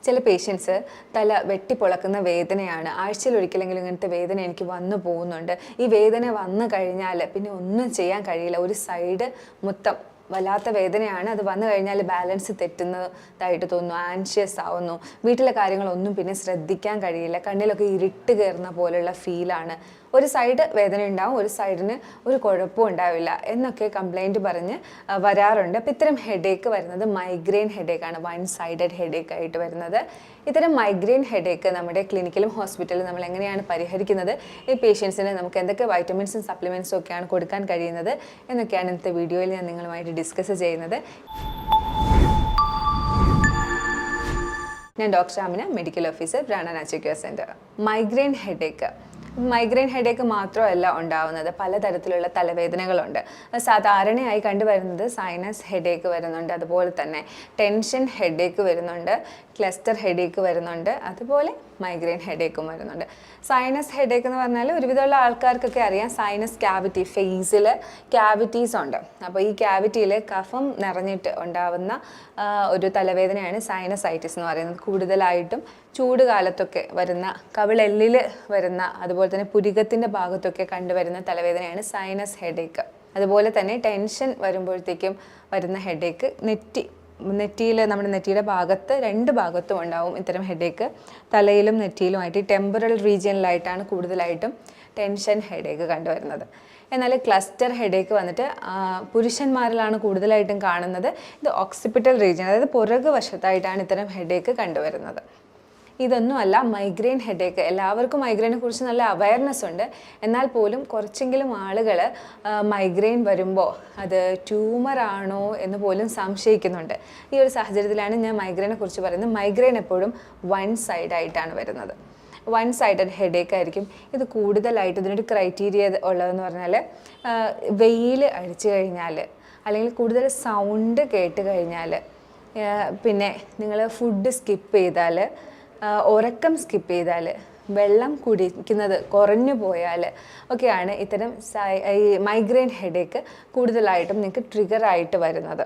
ചില പേഷ്യൻസ് തല വെട്ടിപ്പൊളക്കുന്ന വേദനയാണ്, ആഴ്ചയിൽ ഒരിക്കലെങ്കിലും ഇങ്ങനത്തെ വേദന എനിക്ക് വന്നു പോകുന്നുണ്ട്. ഈ വേദന വന്നു കഴിഞ്ഞാൽ പിന്നെ ഒന്നും ചെയ്യാൻ കഴിയില്ല, ഒരു സൈഡ് മൊത്തം വല്ലാത്ത വേദനയാണ്, അത് വന്നു കഴിഞ്ഞാൽ ബാലൻസ് തെറ്റുന്നതായിട്ട് തോന്നുന്നു, ആൻഷ്യസ് ആവുന്നു, വീട്ടിലെ കാര്യങ്ങളൊന്നും പിന്നെ ശ്രദ്ധിക്കാൻ കഴിയില്ല, കണ്ണിലൊക്കെ ഇരുട്ട് കയറുന്ന പോലുള്ള ഫീലാണ്, ഒരു സൈഡ് വേദന ഉണ്ടാവും, ഒരു സൈഡിന് ഒരു കുഴപ്പവും ഉണ്ടാവില്ല എന്നൊക്കെ കംപ്ലൈൻറ്റ് പറഞ്ഞ് വരാറുണ്ട്. അപ്പോൾ ഇത്തരം ഹെഡേക്ക് വരുന്നത് മൈഗ്രെയിൻ ഹെഡേക്കാണ്, വൺ സൈഡഡ് ഹെഡേക്ക് ആയിട്ട് വരുന്നത്. ഇത്തരം മൈഗ്രെയിൻ ഹെഡേക്ക് നമ്മുടെ ക്ലിനിക്കിലും ഹോസ്പിറ്റലിലും നമ്മൾ എങ്ങനെയാണ് പരിഹരിക്കുന്നത്, ഈ പേഷ്യൻസിന് നമുക്ക് എന്തൊക്കെ വൈറ്റമിൻസും സപ്ലിമെൻറ്റ്സും ഒക്കെയാണ് കൊടുക്കാൻ കഴിയുന്നത് എന്നൊക്കെയാണ് ഇന്നത്തെ വീഡിയോയിൽ ഞാൻ നിങ്ങളുമായിട്ട് ഡിസ്കസ് ചെയ്യുന്നത്. ഞാൻ doctor Amina, medical officer, Prana natural care centre. Migraine headache മാത്രമല്ല ഉണ്ടാവുന്നത്, പലതരത്തിലുള്ള തലവേദനകളുണ്ട്. സാധാരണയായി കണ്ടുവരുന്നത് സൈനസ് ഹെഡേക്ക് വരുന്നുണ്ട്, അതുപോലെ തന്നെ ടെൻഷൻ ഹെഡേക്ക് വരുന്നുണ്ട്, ക്ലസ്റ്റർ ഹെഡേക്ക് വരുന്നുണ്ട്, അതുപോലെ മൈഗ്രെയിൻ ഹെഡേക്കും വരുന്നുണ്ട്. സൈനസ് ഹെഡേക്ക് എന്ന് പറഞ്ഞാൽ ഒരുവിധമുള്ള ആൾക്കാർക്കൊക്കെ അറിയാം, സൈനസ് ക്യാവിറ്റി, ഫേസിൽ ക്യാവിറ്റീസ് ഉണ്ട്. അപ്പോൾ ഈ ക്യാവിറ്റിയിൽ കഫം നിറഞ്ഞിട്ട് ഉണ്ടാവുന്ന ഒരു തലവേദനയാണ് സൈനസൈറ്റിസ് എന്ന് പറയുന്നത്. കൂടുതലായിട്ടും ചൂട് കാലത്തൊക്കെ വരുന്ന, കവിളെല്ലിൽ വരുന്ന, അതുപോലെ തന്നെ പുരികത്തിൻ്റെ ഭാഗത്തൊക്കെ കണ്ടുവരുന്ന തലവേദനയാണ് സൈനസ് ഹെഡേക്ക്. അതുപോലെ തന്നെ ടെൻഷൻ വരുമ്പോഴത്തേക്കും വരുന്ന ഹെഡേക്ക്, നെറ്റിയിൽ, നമ്മുടെ നെറ്റിയുടെ ഭാഗത്ത്, രണ്ട് ഭാഗത്തും ഉണ്ടാവും ഇത്തരം ഹെഡേക്ക്. തലയിലും നെറ്റിയിലുമായിട്ട് ടെമ്പറൽ റീജിയനിലായിട്ടാണ് കൂടുതലായിട്ടും ടെൻഷൻ ഹെഡേക്ക് കണ്ടുവരുന്നത്. എന്നാൽ ക്ലസ്റ്റർ ഹെഡേക്ക് വന്നിട്ട് പുരുഷന്മാരിലാണ് കൂടുതലായിട്ടും കാണുന്നത്. ഇത് ഓക്സിപിറ്റൽ റീജിയൻ, അതായത് പുറകു വശത്തായിട്ടാണ് ഇത്തരം ഹെഡേക്ക് കണ്ടുവരുന്നത്. ഇതൊന്നുമല്ല മൈഗ്രെയിൻ ഹെഡേക്ക്. എല്ലാവർക്കും മൈഗ്രെയിനെ കുറിച്ച് നല്ല അവയർനെസ് ഉണ്ട്, എന്നാൽ പോലും കുറച്ചെങ്കിലും ആളുകൾ മൈഗ്രെയിൻ വരുമ്പോൾ അത് ട്യൂമറാണോ എന്ന് പോലും സംശയിക്കുന്നുണ്ട്. ഈ ഒരു സാഹചര്യത്തിലാണ് ഞാൻ മൈഗ്രെയിനെ കുറിച്ച് പറയുന്നത്. മൈഗ്രെയിൻ എപ്പോഴും വൺ സൈഡായിട്ടാണ് വരുന്നത്, വൺ സൈഡഡ് ഹെഡേക്ക് ആയിരിക്കും. ഇത് കൂടുതലായിട്ട് ഇതിനൊരു ക്രൈറ്റീരിയ ഉള്ളതെന്ന് പറഞ്ഞാൽ, വെയിൽ അടിച്ചു കഴിഞ്ഞാൽ, അല്ലെങ്കിൽ കൂടുതൽ സൗണ്ട് കേട്ട് കഴിഞ്ഞാൽ, പിന്നെ നിങ്ങൾ ഫുഡ് സ്കിപ്പ് ചെയ്താൽ, ഉറക്കം സ്കിപ്പ് ചെയ്താൽ, വെള്ളം കുടിക്കുന്നത് കുറഞ്ഞു പോയാൽ ഒക്കെയാണ് ഇത്തരം ഈ മൈഗ്രെയിൻ ഹെഡേക്ക് കൂടുതലായിട്ടും നിങ്ങൾക്ക് ട്രിഗറായിട്ട് വരുന്നത്.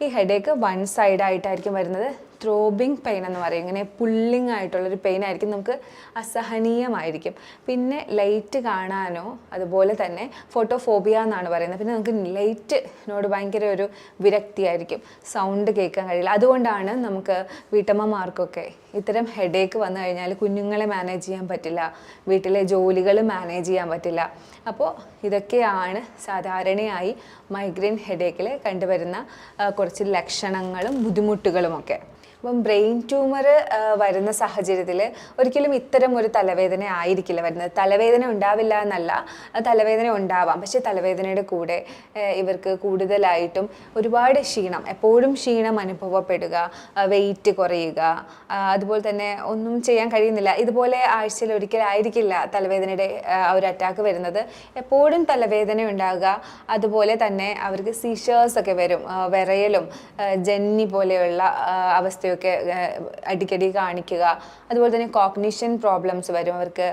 ഈ ഹെഡേക്ക് വൺ സൈഡായിട്ടായിരിക്കും വരുന്നത്. ത്രോബിങ് പെയിൻ എന്ന് പറയും, ഇങ്ങനെ പുള്ളിങ് ആയിട്ടുള്ളൊരു പെയിൻ ആയിരിക്കും, നമുക്ക് അസഹനീയമായിരിക്കും. പിന്നെ ലൈറ്റ് കാണാനോ, അതുപോലെ തന്നെ ഫോട്ടോഫോബിയ എന്നാണ് പറയുന്നത്. പിന്നെ നമുക്ക് ലൈറ്റിനോട് ഭയങ്കര ഒരു വിരക്തിയായിരിക്കും, സൗണ്ട് കേൾക്കാൻ കഴിയില്ല. അതുകൊണ്ടാണ് നമുക്ക് വീട്ടമ്മമാർക്കൊക്കെ ഇത്തരം ഹെഡേക്ക് വന്നു കഴിഞ്ഞാൽ കുഞ്ഞുങ്ങളെ മാനേജ് ചെയ്യാൻ പറ്റില്ല, വീട്ടിലെ ജോലികൾ മാനേജ് ചെയ്യാൻ പറ്റില്ല. അപ്പോൾ ഇതൊക്കെയാണ് സാധാരണയായി മൈഗ്രെയിൻ ഹെഡേക്കിൽ കണ്ടുവരുന്ന കുറച്ച് ലക്ഷണങ്ങളും ബുദ്ധിമുട്ടുകളുമൊക്കെ. അപ്പം ബ്രെയിൻ ട്യൂമർ വരുന്ന സാഹചര്യത്തിൽ ഒരിക്കലും ഇത്തരം ഒരു തലവേദന ആയിരിക്കില്ല വരുന്നത്. തലവേദന ഉണ്ടാവില്ല എന്നല്ല, തലവേദന ഉണ്ടാവാം, പക്ഷേ തലവേദനയുടെ കൂടെ ഇവർക്ക് കൂടുതലായിട്ടും ഒരുപാട് ക്ഷീണം, എപ്പോഴും ക്ഷീണം അനുഭവപ്പെടുക, വെയിറ്റ് കുറയുക, അതുപോലെ തന്നെ ഒന്നും ചെയ്യാൻ കഴിയുന്നില്ല. ഇതുപോലെ ആഴ്ചയിൽ ഒരിക്കലായിരിക്കില്ല തലവേദനയുടെ ഒരു അറ്റാക്ക് വരുന്നത്, എപ്പോഴും തലവേദന ഉണ്ടാകുക. അതുപോലെ തന്നെ അവർക്ക് സീഷേഴ്സ് ഒക്കെ വരും, വിറയലും ജന്നി പോലെയുള്ള അവസ്ഥയൊക്കെ അടിക്കടി കാണിക്കുക. അതുപോലെ തന്നെ കോഗ്നിഷൻ പ്രോബ്ലംസ് വരും, അവർക്ക്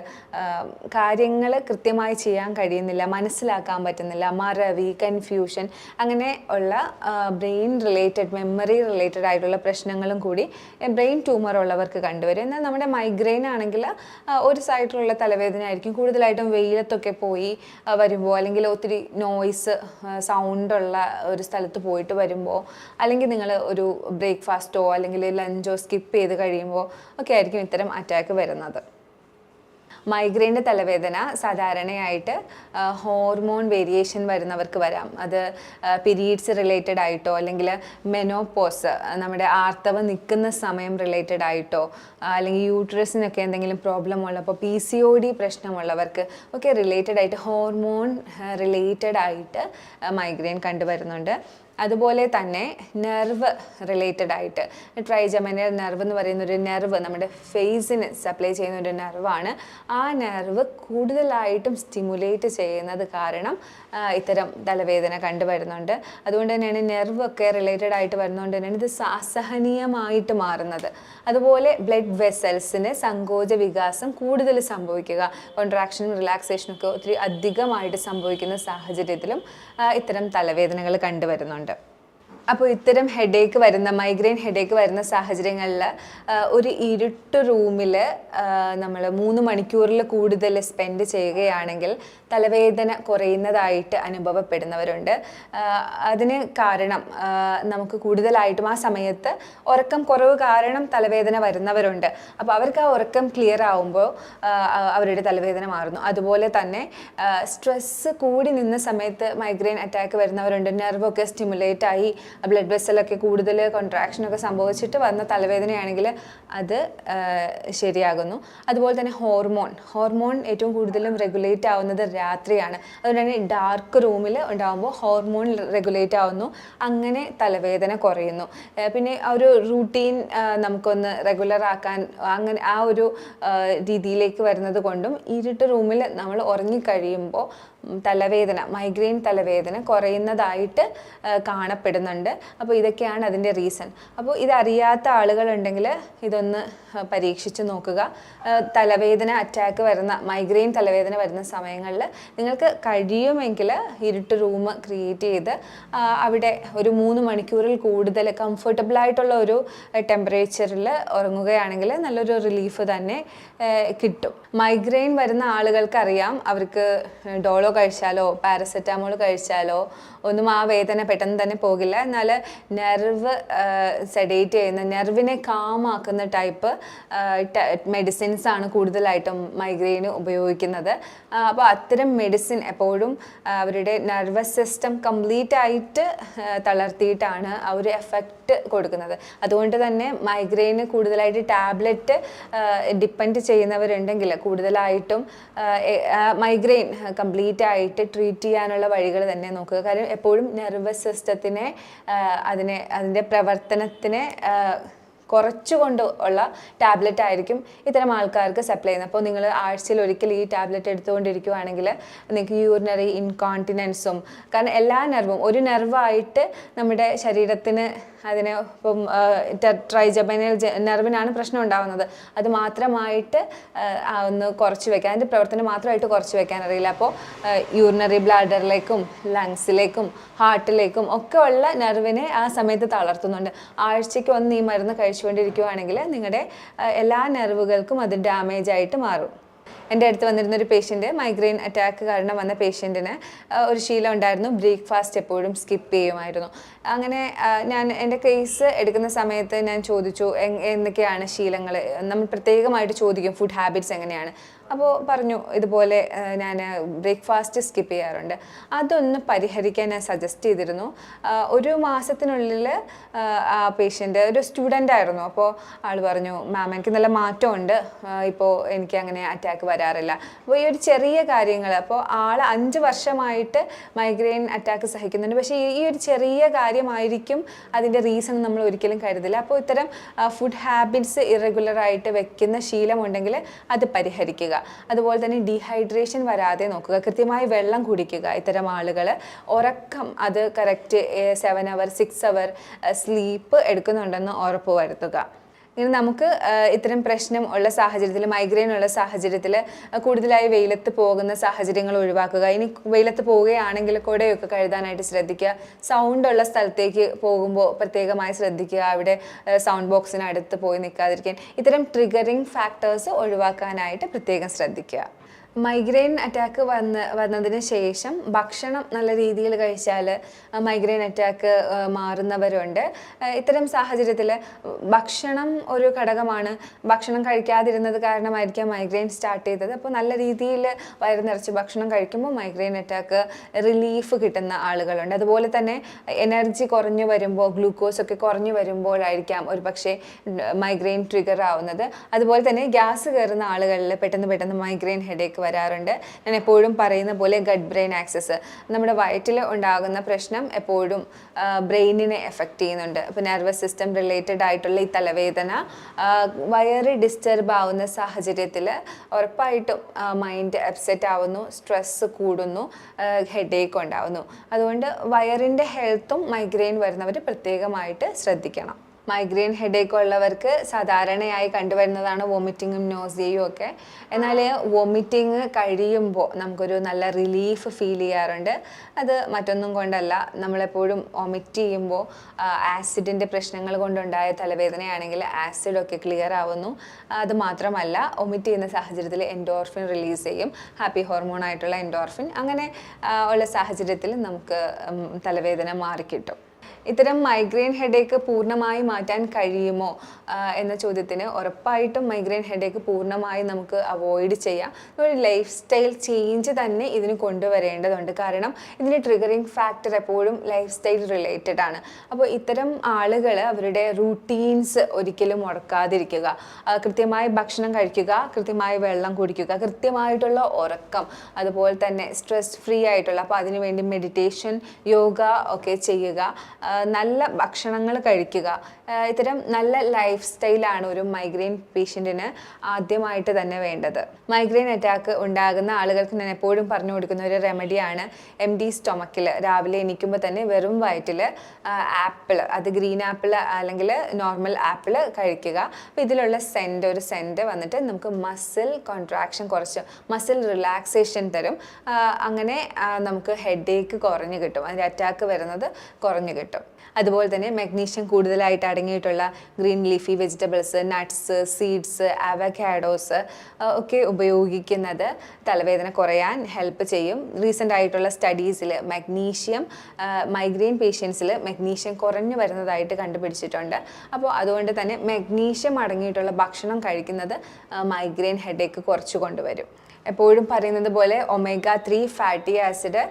കാര്യങ്ങൾ കൃത്യമായി ചെയ്യാൻ കഴിയുന്നില്ല, മനസ്സിലാക്കാൻ പറ്റുന്നില്ല, മറവി, കൺഫ്യൂഷൻ, അങ്ങനെ ഉള്ള ബ്രെയിൻ റിലേറ്റഡ്, മെമ്മറി റിലേറ്റഡ് ആയിട്ടുള്ള പ്രശ്നങ്ങളും കൂടി ബ്രെയിൻ ട്യൂമർ ഉള്ളവർക്ക് കണ്ടുവരും. എന്നാൽ നമ്മുടെ മൈഗ്രെയിൻ ആണെങ്കിൽ ഒരു സൈഡിലുള്ള തലവേദന ആയിരിക്കും. കൂടുതലായിട്ടും വെയിലത്തൊക്കെ പോയി വരുമ്പോൾ, അല്ലെങ്കിൽ ഒത്തിരി നോയ്സ്, സൗണ്ടുള്ള ഒരു സ്ഥലത്ത് പോയിട്ട് വരുമ്പോൾ, അല്ലെങ്കിൽ നിങ്ങൾ ഒരു ബ്രേക്ക്ഫാസ്റ്റോ അല്ലെങ്കിൽ ലഞ്ചോ സ്കിപ്പ് ചെയ്ത് കഴിയുമ്പോൾ ഒക്കെ ആയിരിക്കും ഇത്തരം അറ്റാക്ക് വരുന്നത്. മൈഗ്രെയിൻ്റെ തലവേദന സാധാരണയായിട്ട് ഹോർമോൺ വേരിയേഷൻ വരുന്നവർക്ക് വരാം. അത് പീരീഡ്സ് റിലേറ്റഡ് ആയിട്ടോ, അല്ലെങ്കിൽ മെനോപോസ്, നമ്മുടെ ആർത്തവം നിൽക്കുന്ന സമയം റിലേറ്റഡ് ആയിട്ടോ, അല്ലെങ്കിൽ യൂട്രസിനൊക്കെ എന്തെങ്കിലും പ്രോബ്ലം ഉള്ളപ്പോൾ PCOD പ്രശ്നമുള്ളവർക്ക് ഒക്കെ റിലേറ്റഡ് ആയിട്ട്, ഹോർമോൺ റിലേറ്റഡ് ആയിട്ട് മൈഗ്രെയിൻ കണ്ടുവരുന്നുണ്ട്. അതുപോലെ തന്നെ നെർവ് റിലേറ്റഡ് ആയിട്ട്, ട്രൈജമിനൽ നെർവ് എന്ന് പറയുന്നൊരു നെർവ് നമ്മുടെ ഫേസിന് സപ്ലൈ ചെയ്യുന്ന ഒരു നെർവാണ്. ആ നെർവ് കൂടുതലായിട്ടും സ്റ്റിമുലേറ്റ് ചെയ്യുന്നത് കാരണം ഇത്തരം തലവേദന കണ്ടുവരുന്നുണ്ട്. അതുകൊണ്ട് തന്നെയാണ് നെർവ് ഒക്കെ റിലേറ്റഡ് ആയിട്ട് വരുന്നതുകൊണ്ട് തന്നെയാണ് ഇത് അസഹനീയമായിട്ട് മാറുന്നത്. അതുപോലെ ബ്ലഡ് വെസൽസിന് സങ്കോച വികാസം കൂടുതൽ സംഭവിക്കുക, കോൺട്രാക്ഷനും റിലാക്സേഷനും ഒക്കെ ഒത്തിരി അധികമായിട്ട് സംഭവിക്കുന്ന സാഹചര്യത്തിലും ഇത്തരം തലവേദനകൾ കണ്ടുവരുന്നുണ്ട്. അപ്പോൾ ഇത്തരം ഹെഡേക്ക് വരുന്ന മൈഗ്രെയിൻ ഹെഡേക്ക് വരുന്ന സാഹചര്യങ്ങളിൽ ഒരു ഇരുട്ട് റൂമിൽ നമ്മൾ 3 മണിക്കൂറിൽ കൂടുതൽ സ്പെൻഡ് ചെയ്യുകയാണെങ്കിൽ തലവേദന കുറയുന്നതായിട്ട് അനുഭവപ്പെടുന്നവരുണ്ട്. അതിന് കാരണം നമുക്ക് കൂടുതലായിട്ടും ആ സമയത്ത് ഉറക്കം കുറവ് കാരണം തലവേദന വരുന്നവരുണ്ട്. അപ്പോൾ അവർക്ക് ആ ഉറക്കം ക്ലിയർ ആവുമ്പോൾ അവരുടെ തലവേദന മാറുന്നു. അതുപോലെ തന്നെ സ്ട്രെസ്സ് കൂടി നിന്ന സമയത്ത് മൈഗ്രെയിൻ അറ്റാക്ക് വരുന്നവരുണ്ട്. നെർവൊക്കെ സ്റ്റിമുലേറ്റ് ആയി ബ്ലഡ് വെസലൊക്കെ കൂടുതൽ കോൺട്രാക്ഷനൊക്കെ സംഭവിച്ചിട്ട് വന്ന തലവേദനയാണെങ്കിൽ അത് ശരിയാകുന്നു. അതുപോലെ തന്നെ ഹോർമോൺ ഏറ്റവും കൂടുതലും റെഗുലേറ്റ് ആവുന്നത് രാത്രിയാണ്. അതുകൊണ്ട് തന്നെ ഡാർക്ക് റൂമിൽ ഉണ്ടാകുമ്പോൾ ഹോർമോൺ റെഗുലേറ്റ് ആവുന്നു, അങ്ങനെ തലവേദന കുറയുന്നു. പിന്നെ ആ ഒരു റൂട്ടീൻ നമുക്കൊന്ന് റെഗുലർ ആക്കാൻ അങ്ങനെ ആ ഒരു രീതിയിലേക്ക് വരുന്നത് കൊണ്ടും ഇരുട്ട് റൂമിൽ നമ്മൾ ഉറങ്ങിക്കഴിയുമ്പോൾ മൈഗ്രെയിൻ തലവേദന കുറയുന്നതായിട്ട് കാണപ്പെടുന്നുണ്ട്. അപ്പോൾ ഇതൊക്കെയാണ് അതിൻ്റെ റീസൺ. അപ്പോൾ ഇതറിയാത്ത ആളുകളുണ്ടെങ്കിൽ ഇതൊന്ന് പരീക്ഷിച്ച് നോക്കുക. മൈഗ്രെയിൻ തലവേദന വരുന്ന സമയങ്ങളിൽ നിങ്ങൾക്ക് കഴിയുമെങ്കിൽ ഇരുട്ട് റൂം ക്രിയേറ്റ് ചെയ്ത് അവിടെ ഒരു 3 മണിക്കൂറിൽ കൂടുതൽ കംഫർട്ടബിൾ ആയിട്ടുള്ള ഒരു ടെമ്പറേച്ചറിൽ ഉറങ്ങുകയാണെങ്കിൽ നല്ലൊരു റിലീഫ് തന്നെ കിട്ടും. മൈഗ്രെയിൻ വരുന്ന ആളുകൾക്കറിയാം അവർക്ക് ഡോളോ കഴിച്ചാലോ പാരസെറ്റാമോൾ കഴിച്ചാലോ ഒന്നും ആ വേദന പെട്ടെന്ന് തന്നെ പോകില്ല. എന്നാൽ നെർവ് സെഡേറ്റ് ചെയ്യുന്ന നെർവിനെ കാമാക്കുന്ന ടൈപ്പ് മെഡിസിൻസ് ആണ് കൂടുതലായിട്ടും മൈഗ്രെയിന് ഉപയോഗിക്കുന്നത്. അപ്പോൾ അത്തരം മെഡിസിൻ എപ്പോഴും അവരുടെ നെർവസ് സിസ്റ്റം കംപ്ലീറ്റ് ആയിട്ട് തളർത്തിയിട്ടാണ് ആ ഒരു എഫക്റ്റ് കൊടുക്കുന്നത്. അതുകൊണ്ട് തന്നെ മൈഗ്രെയിന് കൂടുതലായിട്ട് ടാബ്ലറ്റ് ഡിപ്പെൻഡ് ചെയ്യുന്നവരുണ്ടെങ്കിൽ കൂടുതലായിട്ടും മൈഗ്രെയിൻ കംപ്ലീറ്റ് ആയിട്ട് ട്രീറ്റ് ചെയ്യാനുള്ള വഴികൾ തന്നെ നോക്കുക. കാര്യം എപ്പോഴും നെർവസ് സിസ്റ്റത്തിനെ അതിൻ്റെ പ്രവർത്തനത്തിനെ കുറച്ചുകൊണ്ട് ഉള്ള ടാബ്ലറ്റ് ആയിരിക്കും ഇത്തരം ആൾക്കാർക്ക് സപ്ലൈ ചെയ്യുന്നത്. അപ്പോൾ നിങ്ങൾ ആഴ്ചയിൽ ഒരിക്കൽ ഈ ടാബ്ലറ്റ് എടുത്തുകൊണ്ടിരിക്കുകയാണെങ്കിൽ നിങ്ങൾക്ക് യൂറിനറി ഇൻകോണ്ടിനൻസും, കാരണം എല്ലാ നെർവും ഒരു നെർവായിട്ട് നമ്മുടെ ശരീരത്തിന് അതിന് ഇപ്പം ട്രൈജബൈനൽ നെർവിനാണ് പ്രശ്നം ഉണ്ടാകുന്നത്. അത് മാത്രമായിട്ട് ഒന്ന് കുറച്ച് വയ്ക്കാൻ, അതിൻ്റെ പ്രവർത്തനം മാത്രമായിട്ട് കുറച്ച് വയ്ക്കാൻ അറിയില്ല. അപ്പോൾ യൂറിനറി ബ്ലാഡറിലേക്കും ലങ്സിലേക്കും ഹാർട്ടിലേക്കും ഒക്കെ ഉള്ള നെർവിനെ ആ സമയത്ത് തളർത്തുന്നുണ്ട്. ആഴ്ചയ്ക്ക് ഒന്ന് ഈ മരുന്ന് കഴിച്ചുകൊണ്ടിരിക്കുകയാണെങ്കിൽ നിങ്ങളുടെ എല്ലാ നെർവുകൾക്കും അത് ഡാമേജ് ആയിട്ട് മാറും. എൻ്റെ അടുത്ത് വന്നിരുന്നൊരു പേഷ്യൻറ്റ്, മൈഗ്രെയിൻ അറ്റാക്ക് കാരണം വന്ന പേഷ്യൻറ്റിന് ഒരു ശീലം ഉണ്ടായിരുന്നു, ബ്രേക്ക്ഫാസ്റ്റ് എപ്പോഴും സ്കിപ്പ് ചെയ്യുമായിരുന്നു. അങ്ങനെ ഞാൻ എൻ്റെ കേസ് എടുക്കുന്ന സമയത്ത് ഞാൻ ചോദിച്ചു എന്തൊക്കെയാണ് ശീലങ്ങൾ, നമ്മൾ പ്രത്യേകമായിട്ട് ചോദിക്കും ഫുഡ് ഹാബിറ്റ്സ് എങ്ങനെയാണ്. അപ്പോൾ പറഞ്ഞു ഇതുപോലെ ഞാൻ ബ്രേക്ക്ഫാസ്റ്റ് സ്കിപ്പ് ചെയ്യാറുണ്ട്. അതൊന്ന് പരിഹരിക്കാൻ ഞാൻ സജസ്റ്റ് ചെയ്തിരുന്നു. ഒരു മാസത്തിനുള്ളിൽ ആ പേഷ്യൻ്റ് ഒരു സ്റ്റുഡൻ്റ് ആയിരുന്നു. അപ്പോൾ ആൾ പറഞ്ഞു മാം എനിക്ക് നല്ല മാറ്റമുണ്ട്, ഇപ്പോൾ എനിക്ക് അങ്ങനെ അറ്റാക്ക് വരാറില്ല. അപ്പോൾ ഈ ഒരു ചെറിയ കാര്യങ്ങൾ, അപ്പോൾ ആൾ 5 വർഷമായിട്ട് മൈഗ്രെയിൻ അറ്റാക്ക് സഹിക്കുന്നുണ്ട്. പക്ഷേ ഈ ഒരു ചെറിയ കാര്യമായിരിക്കും അതിൻ്റെ റീസൺ നമ്മൾ ഒരിക്കലും കരുതില്ല. അപ്പോൾ ഇത്തരം ഫുഡ് ഹാബിറ്റ്സ് ഇറഗുലറായിട്ട് വെക്കുന്ന ശീലമുണ്ടെങ്കിൽ അത് പരിഹരിക്കുക. അതുപോലെ തന്നെ ഡീഹൈഡ്രേഷൻ വരാതെ നോക്കുക, കൃത്യമായി വെള്ളം കുടിക്കുക. ഇത്തരം ആളുകൾ ഉറക്കം അത് കറക്റ്റ് 7 അവർ 6 അവർ സ്ലീപ്പ് എടുക്കുന്നുണ്ടെന്ന് ഉറപ്പ് വരുത്തുക. ഇനി നമുക്ക് ഇത്തരം പ്രശ്നം ഉള്ള സാഹചര്യത്തിൽ, മൈഗ്രെയിൻ ഉള്ള സാഹചര്യത്തിൽ കൂടുതലായി വെയിലത്ത് പോകുന്ന സാഹചര്യങ്ങൾ ഒഴിവാക്കുക. ഇനി വെയിലത്ത് പോവുകയാണെങ്കിൽ കുടയൊക്കെ കഴുകാനായിട്ട് ശ്രദ്ധിക്കുക. സൗണ്ട് ഉള്ള സ്ഥലത്തേക്ക് പോകുമ്പോൾ പ്രത്യേകമായി ശ്രദ്ധിക്കുക, അവിടെ സൗണ്ട് ബോക്സിനടുത്ത് പോയി നിൽക്കാതിരിക്കാൻ. ഇത്തരം ട്രിഗറിങ് ഫാക്ടേഴ്സ് ഒഴിവാക്കാനായിട്ട് പ്രത്യേകം ശ്രദ്ധിക്കുക. മൈഗ്രെയിൻ അറ്റാക്ക് വന്നതിന് ശേഷം ഭക്ഷണം നല്ല രീതിയിൽ കഴിച്ചാൽ മൈഗ്രെയിൻ അറ്റാക്ക് മാറുന്നവരുണ്ട്. ഇത്തരം സാഹചര്യത്തിൽ ഭക്ഷണം ഒരു ഘടകമാണ്. ഭക്ഷണം കഴിക്കാതിരുന്നത് കാരണമായിരിക്കാം മൈഗ്രെയിൻ സ്റ്റാർട്ട് ചെയ്തത്. അപ്പോൾ നല്ല രീതിയിൽ വയറ് നിറച്ച് ഭക്ഷണം കഴിക്കുമ്പോൾ മൈഗ്രെയിൻ അറ്റാക്ക് റിലീഫ് കിട്ടുന്ന ആളുകളുണ്ട്. അതുപോലെ തന്നെ എനർജി കുറഞ്ഞു വരുമ്പോൾ, ഗ്ലൂക്കോസൊക്കെ കുറഞ്ഞു വരുമ്പോഴായിരിക്കാം ഒരു പക്ഷേ മൈഗ്രെയിൻ ട്രിഗർ ആവുന്നത്. അതുപോലെ തന്നെ ഗ്യാസ് കയറുന്ന ആളുകളിൽ പെട്ടെന്ന് മൈഗ്രെയിൻ ഹെഡേക്ക് വരാറുണ്ട്. ഞാൻ എപ്പോഴും പറയുന്ന പോലെ ഗട്ട് ബ്രെയിൻ ആക്സസ്, നമ്മുടെ വയറ്റിൽ ഉണ്ടാകുന്ന പ്രശ്നം എപ്പോഴും ബ്രെയിനിനെ എഫക്റ്റ് ചെയ്യുന്നുണ്ട്. അപ്പോൾ നെർവസ് സിസ്റ്റം റിലേറ്റഡ് ആയിട്ടുള്ള ഈ തലവേദന വയറ് ഡിസ്റ്റർബ് ആവുന്ന സാഹചര്യത്തിൽ ഉറപ്പായിട്ടും മൈൻഡ് അപ്സെറ്റ് ആവുന്നു, സ്ട്രെസ്സ് കൂടുന്നു, ഹെഡേക്ക് ഉണ്ടാവുന്നു. അതുകൊണ്ട് വയറിൻ്റെ ഹെൽത്തും മൈഗ്രെയിൻ വരുന്നവർ പ്രത്യേകമായിട്ട് ശ്രദ്ധിക്കണം. മൈഗ്രെയിൻ ഹെഡേക്ക് ഉള്ളവർക്ക് സാധാരണയായി കണ്ടുവരുന്നതാണ് വോമിറ്റിങ്ങും നോസിയയും ഒക്കെ. എന്നാൽ വോമിറ്റിങ് കഴിയുമ്പോൾ നമുക്കൊരു നല്ല റിലീഫ് ഫീൽ ചെയ്യാറുണ്ട്. അത് മറ്റൊന്നും കൊണ്ടല്ല, നമ്മളെപ്പോഴും വോമിറ്റ് ചെയ്യുമ്പോൾ ആസിഡിൻ്റെ പ്രശ്നങ്ങൾ കൊണ്ടുണ്ടായ തലവേദനയാണെങ്കിൽ ആസിഡൊക്കെ ക്ലിയർ ആവുന്നു. അത് മാത്രമല്ല, വോമിറ്റ് ചെയ്യുന്ന സാഹചര്യത്തിൽ എൻഡോർഫിൻ റിലീസ് ചെയ്യും, ഹാപ്പി ഹോർമോൺ ആയിട്ടുള്ള എൻഡോർഫിൻ. അങ്ങനെ ഉള്ള സാഹചര്യത്തിൽ നമുക്ക് തലവേദന മാറിക്കിട്ടും. ഇത്തരം മൈഗ്രെയിൻ ഹെഡേക്ക് പൂർണ്ണമായി മാറ്റാൻ കഴിയുമോ എന്ന ചോദ്യത്തിന് ഉറപ്പായിട്ടും മൈഗ്രെയിൻ ഹെഡേക്ക് പൂർണ്ണമായി നമുക്ക് അവോയ്ഡ് ചെയ്യാം. ഒരു ലൈഫ് സ്റ്റൈൽ ചേഞ്ച് തന്നെ ഇതിന് കൊണ്ടുവരേണ്ടതുണ്ട്. കാരണം ഇതിന് ട്രിഗറിങ് ഫാക്ടർ എപ്പോഴും ലൈഫ് സ്റ്റൈൽ റിലേറ്റഡ് ആണ്. അപ്പോൾ ഇത്തരം ആളുകൾ അവരുടെ റൂട്ടീൻസ് ഒരിക്കലും മുടക്കാതിരിക്കുക, കൃത്യമായി ഭക്ഷണം കഴിക്കുക, കൃത്യമായി വെള്ളം കുടിക്കുക, കൃത്യമായിട്ടുള്ള ഉറക്കം, അതുപോലെ തന്നെ സ്ട്രെസ് ഫ്രീ ആയിട്ടുള്ള, അപ്പോൾ അതിനുവേണ്ടി മെഡിറ്റേഷൻ, യോഗ ഒക്കെ ചെയ്യുക, നല്ല ഭക്ഷണങ്ങൾ കഴിക്കുക. ഇത്തരം നല്ല ലൈഫ് സ്റ്റൈലാണ് ഒരു മൈഗ്രെയിൻ പേഷ്യൻറ്റിന് ആദ്യമായിട്ട് തന്നെ വേണ്ടത്. മൈഗ്രെയിൻ അറ്റാക്ക് ഉണ്ടാകുന്ന ആളുകൾക്ക് ഞാൻ എപ്പോഴും പറഞ്ഞു കൊടുക്കുന്ന ഒരു റെമഡിയാണ് എംപ്റ്റി സ്റ്റൊമക്കിൽ രാവിലെ എണീക്കുമ്പോൾ തന്നെ വെറും വയറ്റിൽ ആപ്പിൾ, അത് ഗ്രീൻ ആപ്പിൾ അല്ലെങ്കിൽ നോർമൽ ആപ്പിൾ കഴിക്കുക. അപ്പോൾ ഇതിലുള്ള ഒരു സെൻറ്റ് വന്നിട്ട് നമുക്ക് മസിൽ കോൺട്രാക്ഷൻ കുറച്ച് മസിൽ റിലാക്സേഷൻ തരും. അങ്ങനെ നമുക്ക് ഹെഡേക്ക് കുറഞ്ഞു കിട്ടും, അതിൻ്റെ അറ്റാക്ക് വരുന്നത് കുറഞ്ഞു കിട്ടും. അതുപോലെ തന്നെ മഗ്നീഷ്യം കൂടുതലായിട്ട് അടങ്ങിയിട്ടുള്ള green leafy vegetables, nuts, seeds, avocados ഒക്കെ ഉപയോഗിക്കുന്നത് തലവേദന കുറയാൻ ഹെൽപ്പ് ചെയ്യും. റീസെൻ്റ് ആയിട്ടുള്ള സ്റ്റഡീസിൽ മൈഗ്രെയിൻ പേഷ്യൻസിൽ മഗ്നീഷ്യം കുറഞ്ഞു വരുന്നതായിട്ട് കണ്ടുപിടിച്ചിട്ടുണ്ട്. അപ്പോൾ അതുകൊണ്ട് തന്നെ മഗ്നീഷ്യം അടങ്ങിയിട്ടുള്ള ഭക്ഷണം കഴിക്കുന്നത് മൈഗ്രെയിൻ ഹെഡേക്ക് കുറച്ച് കൊണ്ടുവരും. എപ്പോഴും പറയുന്നത് പോലെ omega-3 ഫാറ്റി ആസിഡ്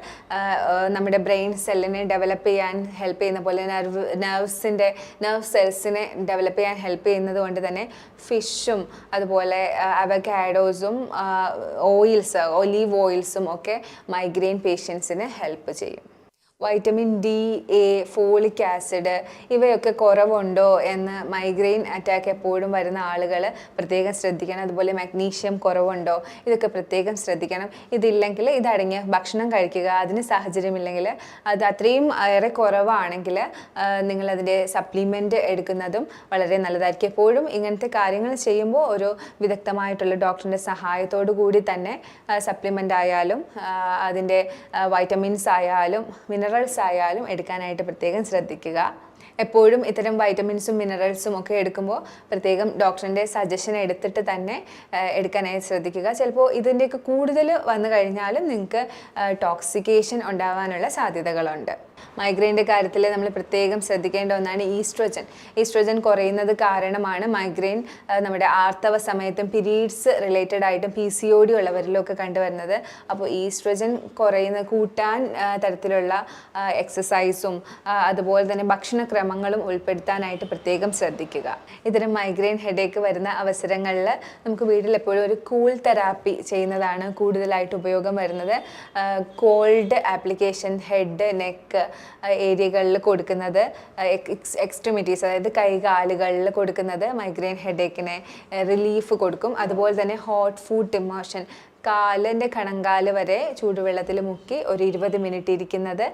നമ്മുടെ ബ്രെയിൻ സെല്ലിനെ ഡെവലപ്പ് ചെയ്യാൻ ഹെൽപ്പ് ചെയ്യുന്ന പോലെ നെർവ് സെൽസിനെ ഡെവലപ്പ് ചെയ്യാൻ ഹെൽപ്പ് ചെയ്യുന്നത് കൊണ്ട് തന്നെ ഫിഷും അതുപോലെ അവക്കാഡോസും ഒലീവ് ഓയിൽസും ഒക്കെ മൈഗ്രെയിൻ പേഷ്യൻസിന് ഹെൽപ്പ് ചെയ്യും. Vitamin D, A, folic acid ഇവയൊക്കെ കുറവുണ്ടോ എന്ന് മൈഗ്രെയിൻ അറ്റാക്ക് എപ്പോഴും വരുന്ന ആളുകൾ പ്രത്യേകം ശ്രദ്ധിക്കണം. അതുപോലെ മഗ്നീഷ്യം കുറവുണ്ടോ, ഇതൊക്കെ പ്രത്യേകം ശ്രദ്ധിക്കണം. ഇതില്ലെങ്കിൽ ഇതടങ്ങിയ ഭക്ഷണം കഴിക്കുക. അതിന് സാഹചര്യമില്ലെങ്കിൽ, അത് അത്രയും ഏറെ കുറവാണെങ്കിൽ നിങ്ങളതിൻ്റെ സപ്ലിമെൻറ്റ് എടുക്കുന്നതും വളരെ നല്ലതായിരിക്കും. എപ്പോഴും ഇങ്ങനത്തെ കാര്യങ്ങൾ ചെയ്യുമ്പോൾ ഒരു വിദഗ്ധമായിട്ടുള്ള ഡോക്ടറിൻ്റെ സഹായത്തോടു കൂടി തന്നെ സപ്ലിമെൻ്റ് ആയാലും അതിൻ്റെ വൈറ്റമിൻസ് ആയാലും മിനറൽസ് ആയാലും എടുക്കാനായിട്ട് പ്രത്യേകം ശ്രദ്ധിക്കുക. എപ്പോഴും ഇത്തരം വൈറ്റമിൻസും മിനറൽസും ഒക്കെ എടുക്കുമ്പോൾ പ്രത്യേകം ഡോക്ടറിൻ്റെ സജഷൻ എടുത്തിട്ട് തന്നെ എടുക്കാനായി ശ്രദ്ധിക്കുക. ചിലപ്പോൾ ഇതിൻ്റെയൊക്കെ കൂടുതൽ വന്നു കഴിഞ്ഞാലും നിങ്ങൾക്ക് ടോക്സിക്കേഷൻ ഉണ്ടാകാനുള്ള സാധ്യതകളുണ്ട്. മൈഗ്രെയിൻ്റെ കാര്യത്തിൽ നമ്മൾ പ്രത്യേകം ശ്രദ്ധിക്കേണ്ട ഒന്നാണ് ഈസ്ട്രോജൻ കുറയുന്നത് കാരണമാണ് മൈഗ്രെയിൻ നമ്മുടെ ആർത്തവ സമയത്തും പീരീഡ്സ് റിലേറ്റഡ് ആയിട്ടും PCOD ഉള്ളവരിലൊക്കെ കണ്ടുവരുന്നത്. അപ്പോൾ ഈസ്ട്രോജൻ കൂട്ടാൻ തരത്തിലുള്ള എക്സസൈസും അതുപോലെ തന്നെ ഭക്ഷണക്രമങ്ങളും ഉൾപ്പെടുത്താനായിട്ട് പ്രത്യേകം ശ്രദ്ധിക്കുക. ഇത്തരം മൈഗ്രെയിൻ ഹെഡേക്ക് വരുന്ന അവസരങ്ങളിൽ നമുക്ക് വീട്ടിൽ എപ്പോഴും ഒരു കൂൾ തെറാപ്പി ചെയ്യുന്നതാണ് കൂടുതലായിട്ട് ഉപയോഗം വരുന്നത്. കോൾഡ് ആപ്ലിക്കേഷൻ ഹെഡ്, നെക്ക് ഏരിയകളിൽ കൊടുക്കുന്നത്, എക്സ്ട്രിമിറ്റീസ് അതായത് കൈകാലുകളിൽ കൊടുക്കുന്നത് മൈഗ്രെയിൻ ഹെഡേക്കിനെ റിലീഫ് കൊടുക്കും. അതുപോലെ തന്നെ ഹോട്ട് ഫുഡ് ഇമേർഷൻ, കാലിൻ്റെ കണങ്കാല് വരെ ചൂടുവെള്ളത്തിൽ മുക്കി ഒരു 20 മിനിറ്റ് ഇരിക്കുന്നത്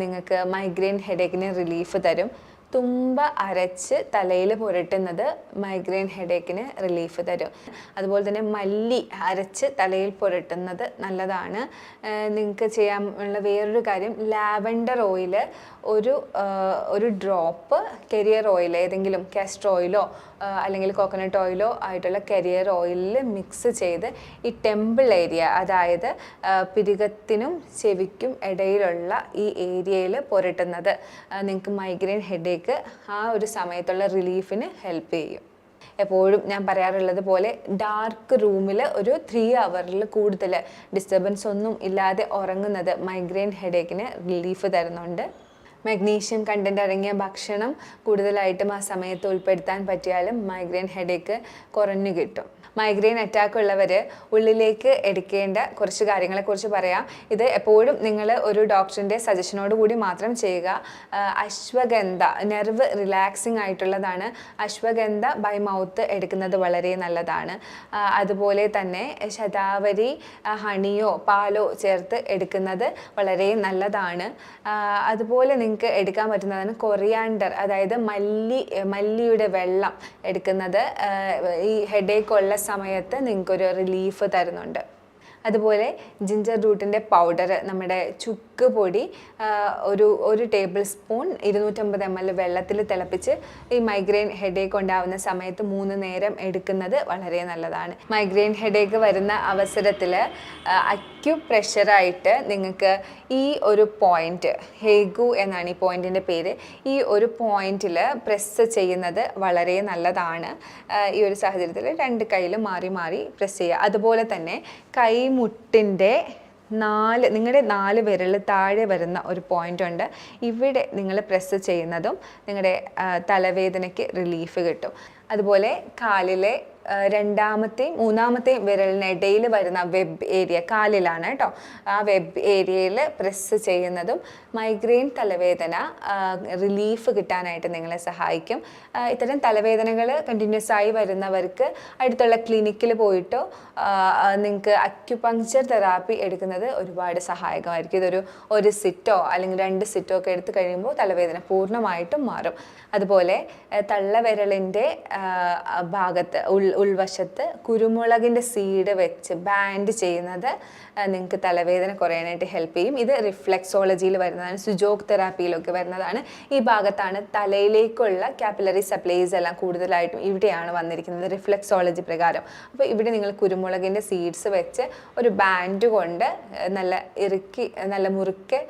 നിങ്ങൾക്ക് മൈഗ്രെയിൻ ഹെഡേക്കിന് റിലീഫ് തരും. തുമ്പ അരച്ച് തലയിൽ പുരട്ടുന്നത് മൈഗ്രെയിൻ ഹെഡേക്കിന് റിലീഫ് തരും. അതുപോലെ തന്നെ മല്ലി അരച്ച് തലയിൽ പുരട്ടുന്നത് നല്ലതാണ്. നിങ്ങൾക്ക് ചെയ്യാനുള്ള വേറൊരു കാര്യം, ലാവൻഡർ ഓയിൽ ഒരു ഡ്രോപ്പ് കരിയർ ഓയിൽ, ഏതെങ്കിലും കാസ്റ്റർ ഓയിലോ അല്ലെങ്കിൽ കോക്കനട്ട് ഓയിലോ ആയിട്ടുള്ള കരിയർ ഓയിലിൽ മിക്സ് ചെയ്ത് ഈ ടെമ്പിൾ ഏരിയ, അതായത് പിരികത്തിനും ചെവിക്കും ഇടയിലുള്ള ഈ ഏരിയയിൽ പുരട്ടുന്നത് നിങ്ങൾക്ക് മൈഗ്രെയിൻ ഹെഡേക്ക് ആ ഒരു സമയത്തുള്ള റിലീഫിന് ഹെൽപ്പ് ചെയ്യും. എപ്പോഴും ഞാൻ പറയാറുള്ളത് പോലെ ഡാർക്ക് റൂമിൽ ഒരു 3 hours കൂടുതൽ ഡിസ്റ്റർബൻസ് ഒന്നും ഇല്ലാതെ ഉറങ്ങുന്നത് മൈഗ്രെയിൻ ഹെഡേക്കിന് റിലീഫ് തരുന്നുണ്ട്. മഗ്നീഷ്യം കണ്ടന്റ് അടങ്ങിയ ഭക്ഷണം കൂടുതലായിട്ടും ആ സമയത്ത് ഉൾപ്പെടുത്താൻ പറ്റിയാലും മൈഗ്രെയിൻ ഹെഡേക്ക് കുറഞ്ഞു കിട്ടും. മൈഗ്രെയിൻ അറ്റാക്ക് ഉള്ളവർ ഉള്ളിലേക്ക് എടുക്കേണ്ട കുറച്ച് കാര്യങ്ങളെക്കുറിച്ച് പറയാം. ഇത് എപ്പോഴും നിങ്ങൾ ഒരു ഡോക്ടറിൻ്റെ സജഷനോട് കൂടി മാത്രം ചെയ്യുക. അശ്വഗന്ധ നെർവ് റിലാക്സിങ് ആയിട്ടുള്ളതാണ്. അശ്വഗന്ധ ബൈ മൗത്ത് എടുക്കുന്നത് വളരെ നല്ലതാണ്. അതുപോലെ തന്നെ ശതാവരി ഹണിയോ പാലോ ചേർത്ത് എടുക്കുന്നത് വളരെ നല്ലതാണ്. അതുപോലെ നിങ്ങൾക്ക് എടുക്കാൻ പറ്റുന്നതാണ് കൊറിയാണ്ടർ, അതായത് മല്ലിയുടെ വെള്ളം എടുക്കുന്നത് ഈ ഹെഡേക്ക് ഉള്ള സമയത്ത് നിങ്ങൾക്കൊരു റിലീഫ് തരുന്നുണ്ട്. അതുപോലെ ജിഞ്ചർ റൂട്ടിൻ്റെ പൗഡർ, നമ്മുടെ ചുക്ക് പൊടി ഒരു ടേബിൾ സ്പൂൺ 250 ml വെള്ളത്തിൽ തിളപ്പിച്ച് ഈ മൈഗ്രെയിൻ ഹെഡേക്ക് ഉണ്ടാവുന്ന സമയത്ത് 3 നേരം എടുക്കുന്നത് വളരെ നല്ലതാണ്. മൈഗ്രെയിൻ ഹെഡേക്ക് വരുന്ന അവസരത്തിൽ അക്യുപ്രഷറായിട്ട് നിങ്ങൾക്ക് ഈ ഒരു പോയിന്റ്, ഹേഗു എന്നാണ് ഈ പോയിന്റിൻ്റെ പേര്, ഈ ഒരു പോയിന്റിൽ പ്രസ് ചെയ്യുന്നത് വളരെ നല്ലതാണ്. ഈ ഒരു സാഹചര്യത്തിൽ 2 കൈയിലും മാറി മാറി പ്രസ് ചെയ്യുക. അതുപോലെ തന്നെ കൈമുട്ടിൻ്റെ നിങ്ങളുടെ 4 വിരൽ താഴെ വരുന്ന ഒരു പോയിന്റ് ഉണ്ട്, ഇവിടെ നിങ്ങൾ പ്രസ് ചെയ്യുന്നതും നിങ്ങളുടെ തലവേദനയ്ക്ക് റിലീഫ് കിട്ടും. അതുപോലെ കാലിലെ 2ാമത്തെയും 3ാമത്തെയും വിരലിനിടയിൽ വരുന്ന വെബ് ഏരിയ, കാലിലാണ് കേട്ടോ, ആ വെബ് ഏരിയയിൽ പ്രസ് ചെയ്യുന്നതും മൈഗ്രെയിൻ തലവേദന റിലീഫ് കിട്ടാനായിട്ട് നിങ്ങളെ സഹായിക്കും. ഇത്തരം തലവേദനകൾ കണ്ടിന്യൂസ് ആയി വരുന്നവർക്ക് അടുത്തുള്ള ക്ലിനിക്കിൽ പോയിട്ടോ നിങ്ങൾക്ക് അക്യുപങ്ക്ചർ തെറാപ്പി എടുക്കുന്നത് ഒരുപാട് സഹായകമായിരിക്കും. ഒരു സിറ്റോ അല്ലെങ്കിൽ 2 സിറ്റോ ഒക്കെ എടുത്ത് കഴിയുമ്പോൾ തലവേദന പൂർണ്ണമായിട്ടും മാറും. അതുപോലെ തള്ളവിരലിൻ്റെ ഭാഗത്ത് ഉൾവശത്ത് കുരുമുളകിൻ്റെ സീഡ് വെച്ച് ബാൻഡ് ചെയ്യുന്നത് നിങ്ങൾക്ക് തലവേദന കുറയാനായിട്ട് ഹെൽപ്പ് ചെയ്യും. ഇത് റിഫ്ലെക്സോളജിയിൽ വരുന്നതാണ്, സുജോഗ് തെറാപ്പിയിലൊക്കെ വരുന്നതാണ്. ഈ ഭാഗത്താണ് തലയിലേക്കുള്ള കാപ്പിലറി സപ്ലൈസ് എല്ലാം കൂടുതലായിട്ടും ഇവിടെയാണ് വന്നിരിക്കുന്നത് റിഫ്ലെക്സോളജി പ്രകാരം. അപ്പോൾ ഇവിടെ നിങ്ങൾ കുരുമുളകിൻ്റെ സീഡ്സ് വെച്ച് ഒരു ബാൻഡ് കൊണ്ട് നല്ല ഇറുക്കി നല്ല മുറുക്കെ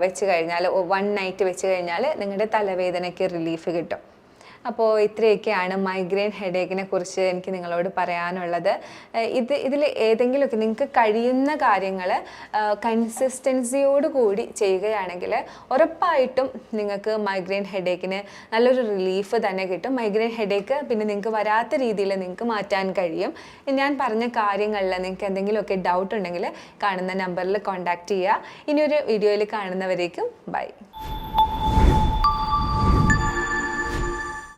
വെച്ച് കഴിഞ്ഞാൽ 1 നൈറ്റ് വെച്ച് കഴിഞ്ഞാൽ നിങ്ങളുടെ തലവേദനയ്ക്ക് റിലീഫ് കിട്ടും. അപ്പോൾ ഇത്രയൊക്കെയാണ് മൈഗ്രെയിൻ ഹെഡേക്കിനെ കുറിച്ച് എനിക്ക് നിങ്ങളോട് പറയാനുള്ളത്. ഇതിൽ ഏതെങ്കിലുമൊക്കെ നിങ്ങൾക്ക് കഴിയുന്ന കാര്യങ്ങൾ കൺസിസ്റ്റൻസിയോട് കൂടി ചെയ്യുകയാണെങ്കിൽ ഉറപ്പായിട്ടും നിങ്ങൾക്ക് മൈഗ്രെയിൻ ഹെഡേക്കിന് നല്ലൊരു റിലീഫ് തന്നെ കിട്ടും. മൈഗ്രെയിൻ ഹെഡേക്ക് പിന്നെ നിങ്ങൾക്ക് വരാത്ത രീതിയിൽ നിങ്ങൾക്ക് മാറ്റാൻ കഴിയും. ഞാൻ പറഞ്ഞ കാര്യങ്ങളിൽ നിങ്ങൾക്ക് എന്തെങ്കിലുമൊക്കെ ഡൗട്ട് ഉണ്ടെങ്കിൽ കാണുന്ന നമ്പറിൽ കോൺടാക്റ്റ് ചെയ്യുക. ഇനിയൊരു വീഡിയോയിൽ കാണുന്നവരേക്കും ബൈ.